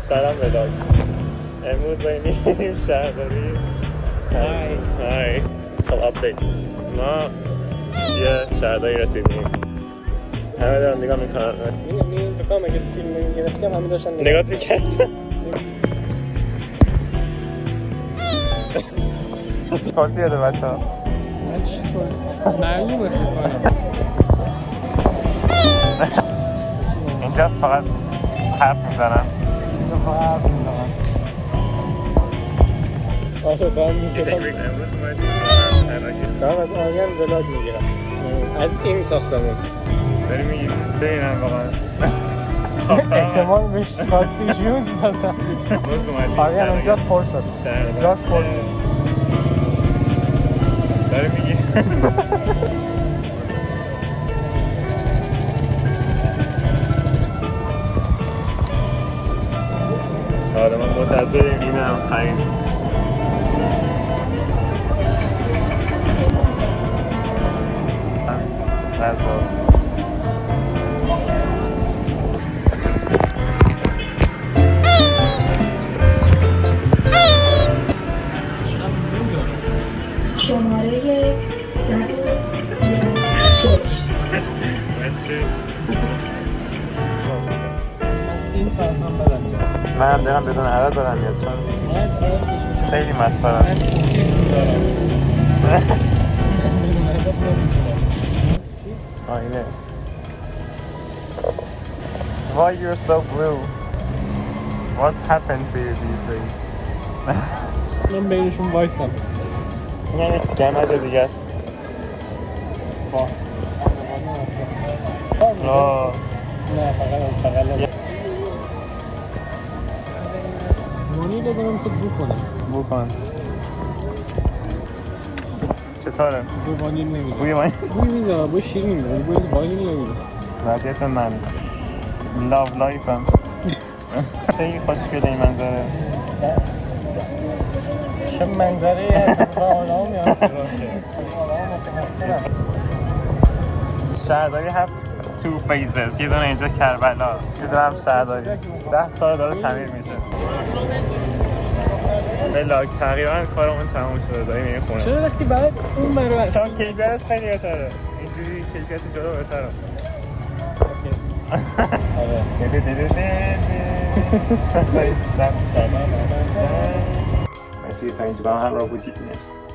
سلام ولاگ. امروز داریم شهرداری. های خب آپدیت ما یه شهرداری رسیدیم. همه دارن نگاه میکنن. این فکر کنم اگه فیلم گرفتی همه داشتن نگاه تو کرد. توصیه ده بچه ها. من چی توصیه؟ معلومه فکر کنم اینجا فقط حرف میزنن. اینجا فقط حرف میزنن. آره دارم از آریان ولاگ میگیرم از این ساختمون داری میگی ببینم واقعا احتمال بهش خواستیش یوز دادم. آریان اونجا پر شد. اونجا پر شد. داری میگی آره من منتظر اینم خیلی شماره 136 این ساعت هم بدم میاد. من هم دارم بدون عدد بدم میاد چون خیلی مسخره است. من اوتیسم دارم. آینه. Why you're so blue? What's happened to you these days? من بینشون وایسم. نه گمج دیگه است. نه فقط مونی بدونم که بو کنم چطوره؟ بوی وانیل نمیده. بوی من؟ بوی میده بوی شیرین میده بوی وانیل نمیده. وضعیت من لاو لایفم خیلی خوشگله این منظره. چه منظره از آدم میاد شهرداری have two phases. یه دونه اینجا کربلا یه دونه هم شهرداری 10 سال داره تعمیر میشه. ولاگ تقریبا کارمون تموم شده داریم این خونه. چرا وقتی بعد اون برای چون کیفیتش خیلی بهتره اینجوری کیفیت جلو بهتره. مرسی تا اینجا با هم همراه بودید. مرسی.